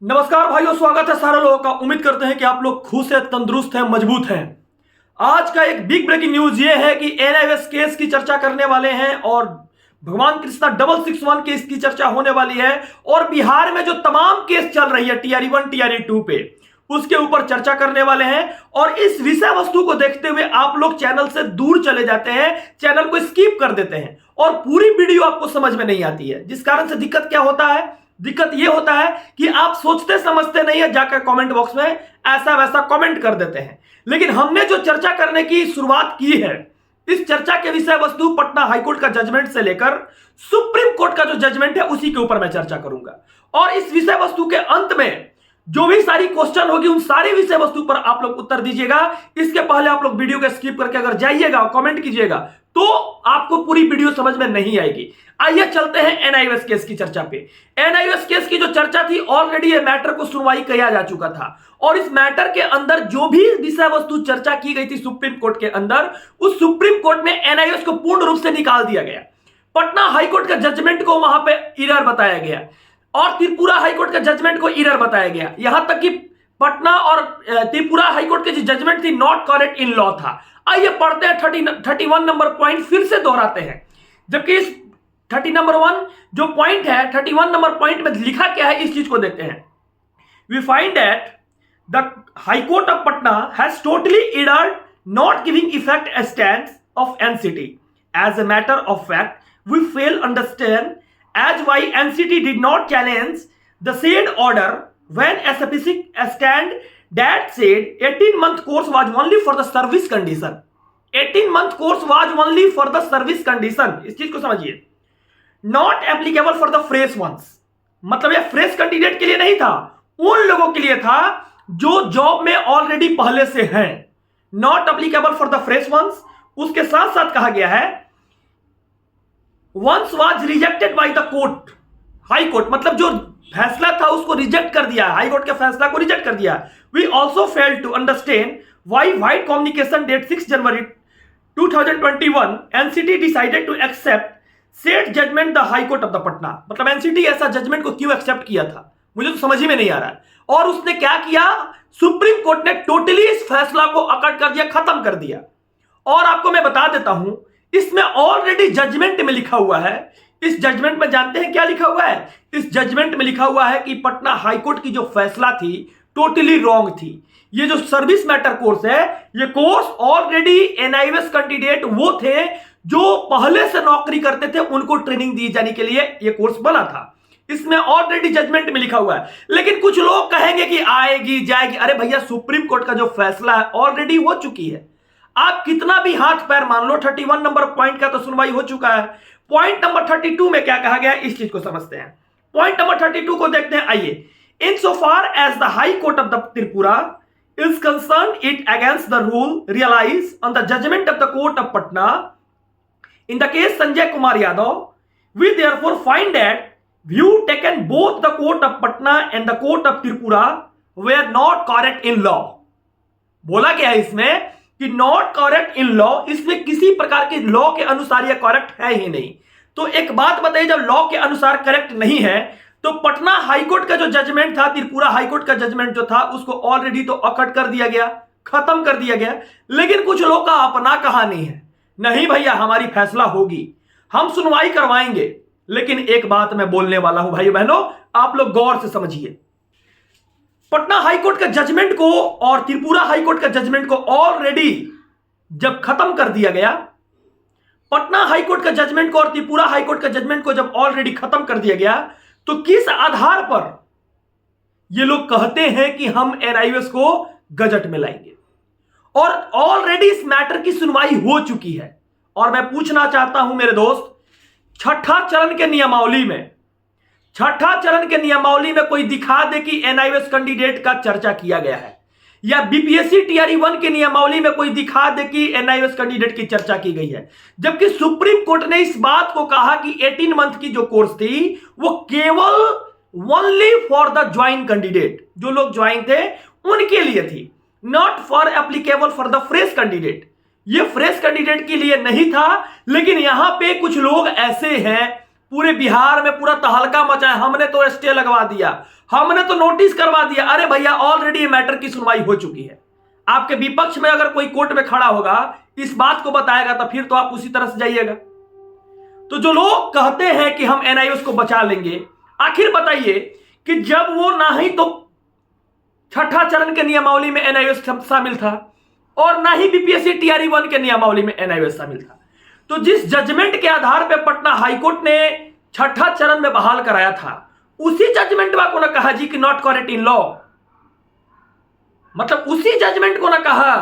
नमस्कार भाइयों, स्वागत है सारे लोगों का। उम्मीद करते हैं कि आप लोग खुश हैं, तंदुरुस्त हैं, मजबूत हैं। आज का एक बिग ब्रेकिंग न्यूज ये है कि एनआईएएस केस की चर्चा करने वाले हैं और भगवान कृष्णा 661 केस की चर्चा होने वाली है। और बिहार में जो तमाम केस चल रही है टीआरई 1 टीआरई 2 पे, उसके ऊपर चर्चा करने वाले हैं। और इस विषय वस्तु को देखते हुए आप लोग चैनल से दूर चले जाते हैं, चैनल को स्किप कर देते हैं और पूरी वीडियो आपको समझ में नहीं आती है। जिस कारण से दिक्कत क्या होता है, दिक्कत यह होता है कि आप सोचते समझते नहीं है, जाकर कमेंट बॉक्स में ऐसा वैसा कमेंट कर देते हैं। लेकिन हमने जो चर्चा करने की शुरुआत की है, इस चर्चा के विषय वस्तु पटना हाईकोर्ट का जजमेंट से लेकर सुप्रीम कोर्ट का जो जजमेंट है उसी के ऊपर मैं चर्चा करूंगा। और इस विषय वस्तु के अंत में जो भी सारी क्वेश्चन होगी उन सारी विषय वस्तु पर आप लोग उत्तर दीजिएगा। इसके पहले आप लोग वीडियो को स्किप करके अगर जाइएगा और कमेंट कीजिएगा तो आपको पूरी वीडियो समझ में नहीं आएगी। आइए चलते हैं एनआईएएस केस की चर्चा पे। एनआईएएस केस की जो चर्चा थी, ऑलरेडी ये मैटर को सुनवाई किया जा चुका था और इस मैटर के अंदर जो भी विषय वस्तु चर्चा की गई थी सुप्रीम कोर्ट के अंदर, उस सुप्रीम कोर्ट में एनआईएएस को पूर्ण रूप से निकाल दिया गया। पटना हाईकोर्ट का जजमेंट को वहां पे एरर बताया गया और त्रिपुरा हाईकोर्ट का जजमेंट को एरर बताया गया। यहां तक कि पटना और त्रिपुरा हाईकोर्ट के जो जजमेंट थी नॉट करेक्ट इन लॉ था। आइए पढ़ते हैं 31 नंबर पॉइंट, फिर से दोहराते हैं। जबकि इस 30 नंबर 1 जो पॉइंट है, 31 नंबर पॉइंट में लिखा क्या है, इस चीज को देखते हैं। We find that the high court of Patna has totally erred not giving effect as stand of NCT as a matter of fact we fail understand as why NCT did not challenge the said order when SFPC stand that said 18-month course was only for the service condition. 18-month course was only for the service condition. इस चीज को समझिए। Not applicable for the fresh ones. मतलब ये fresh candidate के लिए नहीं था, उन लोगों के लिए था जो जॉब में ऑलरेडी पहले से हैं। Not applicable for the fresh ones. उसके साथ साथ कहा गया है once was rejected by the court, high court मतलब जो फैसला था उसको रिजेक्ट कर दिया, हाई कोर्ट के फैसला को रिजेक्ट कर दिया। we also failed to understand why white communication date 6 January 2021 NCT decided to accept said judgment the high court of the Patna। मतलब NCT ऐसा जजमेंट को क्यों एक्सेप्ट किया था, मुझे तो समझ ही में नहीं आ रहा है। और उसने क्या किया, सुप्रीम कोर्ट ने टोटली इस फैसला को अकड़ कर दिया, खत्म कर दिया। और आपको मैं बता देता हूं, इसमें ऑलरेडी जजमेंट में लिखा हुआ है। इस जजमेंट में जानते हैं क्या लिखा हुआ है? इस जजमेंट में लिखा हुआ है कि पटना हाईकोर्ट की जो फैसला थी टोटली रॉन्ग थी। ये जो सर्विस मैटर कोर्स है, ये कोर्स ऑलरेडी एनआईएएस कैंडिडेट वो थे जो पहले से नौकरी करते थे, उनको ट्रेनिंग दी जाने के लिए ये कोर्स बना था। इसमें ऑलरेडी जजमेंट में लिखा हुआ है। लेकिन कुछ लोग कहेंगे कि आएगी जाएगी। अरे भैया, सुप्रीम कोर्ट का जो फैसला है ऑलरेडी हो चुकी है। आप कितना भी हाथ पैर मान लो, 31 नंबर पॉइंट का तो सुनवाई हो चुका है। पॉइंट नंबर 32 में क्या कहा गया है, इस चीज को समझते हैं। पॉइंट नंबर 32 को देखते हैं। आइए, in so far as the high court of the Tripura is concern it against the rule realise on the judgment of the court of Patna in the case Sanjay Kumar Yadav, we therefore find that view taken both the court of Patna and the court of Tripura were not correct in law. बोला गया है इसमें कि not correct in law, इसमें किसी प्रकार के law के अनुसार यह करेक्ट है ही नहीं। तो एक बात बताइए, जब लॉ के अनुसार करेक्ट नहीं है तो पटना हाईकोर्ट का जो जजमेंट था, त्रिपुरा हाईकोर्ट का जजमेंट जो था, उसको ऑलरेडी तो अकट कर दिया गया, खत्म कर दिया गया। लेकिन कुछ लोग का अपना कहानी है, नहीं भैया हमारी फैसला होगी, हम सुनवाई करवाएंगे। लेकिन एक बात मैं बोलने वाला हूं भाई बहनों, आप लोग गौर से समझिए। पटना हाईकोर्ट का जजमेंट को और त्रिपुरा हाईकोर्ट का जजमेंट को ऑलरेडी जब खत्म कर दिया गया, पटना हाईकोर्ट का जजमेंट को और त्रिपुरा हाईकोर्ट का जजमेंट को जब ऑलरेडी खत्म कर दिया गया, तो किस आधार पर ये लोग कहते हैं कि हम एनआईएएस को गजट में लाएंगे? और ऑलरेडी इस मैटर की सुनवाई हो चुकी है। और मैं पूछना चाहता हूं मेरे दोस्त, छठा चरण के नियमावली में कोई दिखा दे कि एनआईएएस कैंडिडेट का चर्चा किया गया है, या बीपीएससी टीआरई 1 के नियमावली में कोई दिखा दे कि एनआईएएस कैंडिडेट की चर्चा की गई है। जबकि सुप्रीम कोर्ट ने इस बात को कहा कि 18 मंथ की जो कोर्स थी वो केवल only for the join candidate, जो लोग ज्वाइन थे उनके लिए थी, not for applicable for the fresh candidate. ये फ्रेश कैंडिडेट के लिए नहीं था। लेकिन यहां पे कुछ लोग ऐसे हैं पूरे बिहार में पूरा तहलका मचा है, हमने तो स्टे लगवा दिया, हमने तो नोटिस करवा दिया। अरे भैया ऑलरेडी ये मैटर की सुनवाई हो चुकी है। आपके विपक्ष में अगर कोई कोर्ट में खड़ा होगा इस बात को बताएगा तो फिर तो आप उसी तरह से जाइएगा। तो जो लोग कहते हैं कि हम एनआईओएस को बचा लेंगे, आखिर बताइए कि जब वो ना ही तो छठा चरण के नियमावली में एनआईओएस शामिल था और ना ही बीपीएससी टीआरई 1 के नियमावली में एनआईओएस शामिल था, तो जिस जजमेंट के आधार पर पटना हाईकोर्ट ने छठा चरण में बहाल कराया था उसी जजमेंट में को ना कहा जी कि नॉट करेक्ट इन लॉ, मतलब उसी जजमेंट को ना कहा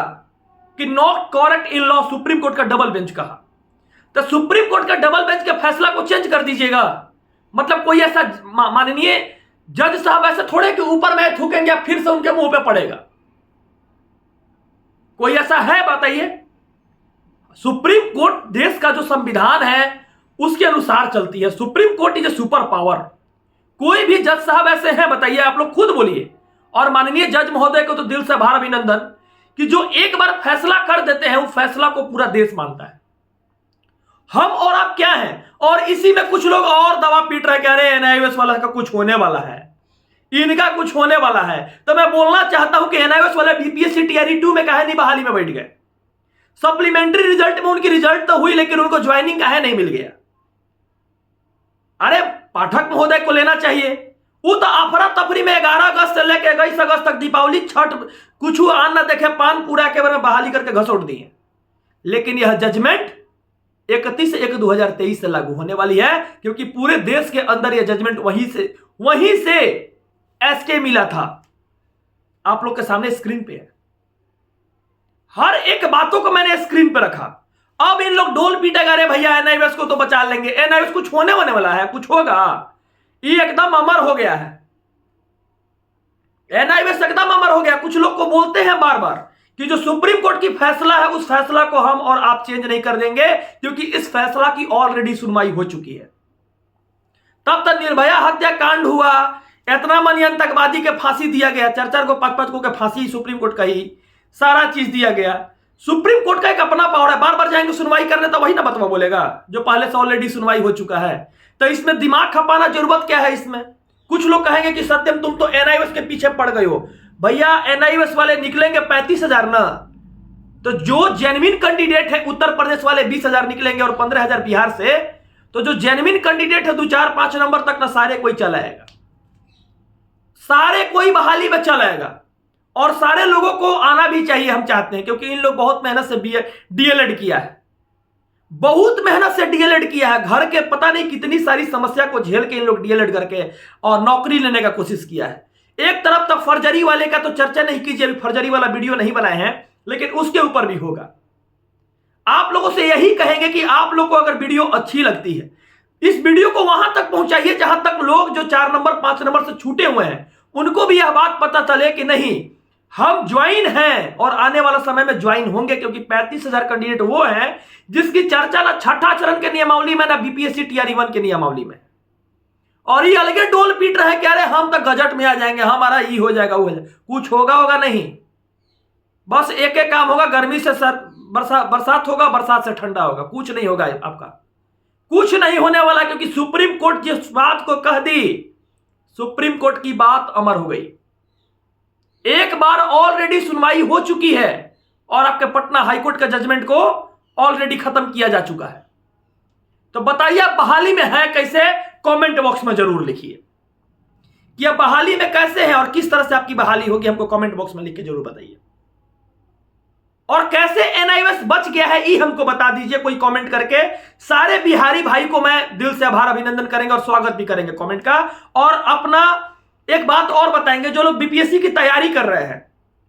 कि not correct in law, supreme court का डबल बेंच कहा। तो सुप्रीम कोर्ट का डबल बेंच के फैसला को चेंज कर दीजिएगा। मतलब कोई ऐसा माननीय जज साहब ऐसे थोड़े कि ऊपर में थूकेंगे फिर से उनके मुंह पे पड़ेगा, कोई ऐसा है बताइए? सुप्रीम कोर्ट देश का जो संविधान है उसके अनुसार चलती है। Supreme court is a super power. कोई भी जज साहब ऐसे हैं बताइए, आप लोग खुद बोलिए। और माननीय जज महोदय को तो दिल से आभार अभिनंदन कि जो एक बार फैसला कर देते हैं वो फैसला को पूरा देश मानता है। हम और आप क्या हैं? और इसी में कुछ लोग और दवा पीट रहे, कह रहे हैं एनआईओएस वाला का कुछ होने वाला है, इनका कुछ होने वाला है। तो मैं बोलना चाहता हूं कि एनआईओएस वाले बीपीएससी टीआरई 2 में काहे नहीं बहाली में बैठ गए? सप्लीमेंट्री रिजल्ट में उनकी रिजल्ट तो हुई लेकिन उनको ज्वाइनिंग काहे नहीं मिल गया? अरे पाठक महोदय को लेना चाहिए। वो तो अफरा तफरी में 11 अगस्त से लेकर 21 अगस्त तक दीपावली छठ कुछ आन न देखे पान पूरा के बारे में बहाली करके घसोट दिए। लेकिन यह जजमेंट 31/1/2023 से लागू होने वाली है, क्योंकि पूरे देश के अंदर यह जजमेंट वहीं से एसके मिला था। आप लोग के सामने स्क्रीन पे है, हर एक बातों को मैंने स्क्रीन पे रखा। अब इन लोग ढोल पीटेगा, अरे भैया एनआईओएस को तो बचा लेंगे, एनआईओएस कुछ होने वाला है, कुछ होगा? ये एकदम अमर हो गया है, एनआईओएस एकदम अमर हो गया। कुछ लोग को बोलते हैं बार बार कि जो सुप्रीम कोर्ट की फैसला है उस फैसला को हम और आप चेंज नहीं कर देंगे, क्योंकि इस फैसला की ऑलरेडी सुनवाई हो चुकी है। तब तक निर्भया हत्याकांड हुआ, इतना मनी आतंकवादी के फांसी दिया गया, 4-4 को 5-5 को के फांसी सुप्रीम कोर्ट का ही सारा चीज दिया गया। सुप्रीम कोर्ट का एक अपना पावर है, बार बार जाएंगे सुनवाई करने तो वही ना बतवा बोलेगा जो पहले से ऑलरेडी सुनवाई हो चुका है। तो इसमें दिमाग खपाना जरूरत क्या है? इसमें कुछ लोग कहेंगे कि सत्यम तुम तो एनआईओएस के पीछे पड़ गए हो। भैया एनआईओएस वाले निकलेंगे 35,000 ना, तो जो जेन्युइन कैंडिडेट है उत्तर प्रदेश वाले 20,000 निकलेंगे और 15,000 बिहार से। तो जो जेन्युइन कैंडिडेट है 2, 4, 5 नंबर तक ना सारे कोई चलाएगा, सारे कोई बहाली में चलाएगा। और सारे लोगों को आना भी चाहिए, हम चाहते हैं, क्योंकि इन लोग बहुत मेहनत से डीएलएड किया है, बहुत मेहनत से डीएलएड किया है। घर के पता नहीं कितनी सारी समस्या को झेल के इन लोग डीएलएड करके और नौकरी लेने का कोशिश किया है। एक तरफ तक फर्जरी वाले का तो चर्चा नहीं कीजिए, अभी फर्जरी वाला वीडियो नहीं बनाए हैं, लेकिन उसके ऊपर भी होगा। आप लोगों से यही कहेंगे कि आप लोग को अगर वीडियो अच्छी लगती है, इस वीडियो को वहां तक पहुंचाइए जहां तक लोग जो 4 नंबर 5 नंबर से छूटे हुए हैं उनको भी यह बात पता चले कि नहीं हम ज्वाइन हैं और आने वाला समय में ज्वाइन होंगे, क्योंकि 35,000 कैंडिडेट वो हैं जिसकी चर्चा ना छठा चरण के नियमावली में ना बीपीएससी टीआरई 1 के नियमावली में। और ये अलगे डोल पीट रहे, कह रहे हम तक गजट में आ जाएंगे, हमारा ये हो जाएगा वो हो जाएगा। कुछ होगा नहीं, बस एक एक काम होगा, गर्मी से बरसात होगा, बरसात से ठंडा होगा, कुछ नहीं होगा आपका, कुछ नहीं होने वाला। क्योंकि सुप्रीम कोर्ट जिस बात को कह दी, सुप्रीम कोर्ट की बात अमर हो गई। एक बार ऑलरेडी सुनवाई हो चुकी है और आपके पटना हाईकोर्ट का जजमेंट को ऑलरेडी खत्म किया जा चुका है। तो बताइए आप बहाली में है कैसे? कमेंट बॉक्स में जरूर लिखिए कि आप बहाली में कैसे हैं और किस तरह से आपकी बहाली होगी, हमको कमेंट बॉक्स में लिख के जरूर बताइए। और कैसे एनआईओएस बच गया है ये हमको बता दीजिए कोई कमेंट करके। सारे बिहारी भाई को मैं दिल से आभार अभिनंदन करेंगे और स्वागत भी करेंगे कमेंट का। और अपना एक बात और बताएंगे, जो लोग बीपीएससी की तैयारी कर रहे हैं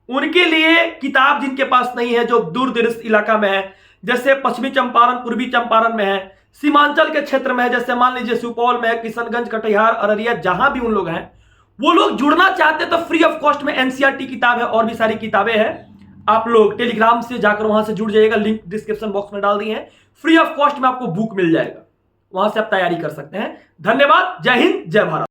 उनके लिए किताब जिनके पास नहीं है, जो दूर दराज इलाका में है, जैसे पश्चिमी चंपारण, पूर्वी चंपारण में है, सीमांचल के क्षेत्र में है, जैसे मान लीजिए सुपौल में है, किशनगंज, कटिहार, अररिया, जहां भी उन लोग हैं, वो लोग जुड़ना चाहते तो फ्री ऑफ कॉस्ट में एनसीईआरटी किताब है और भी सारी किताबें हैं। आप लोग टेलीग्राम से जाकर वहां से जुड़ जाइएगा, लिंक डिस्क्रिप्शन बॉक्स में डाल दिए हैं। फ्री ऑफ कॉस्ट में आपको बुक मिल जाएगा, वहां से आप तैयारी कर सकते हैं। धन्यवाद, जय हिंद, जय भारत।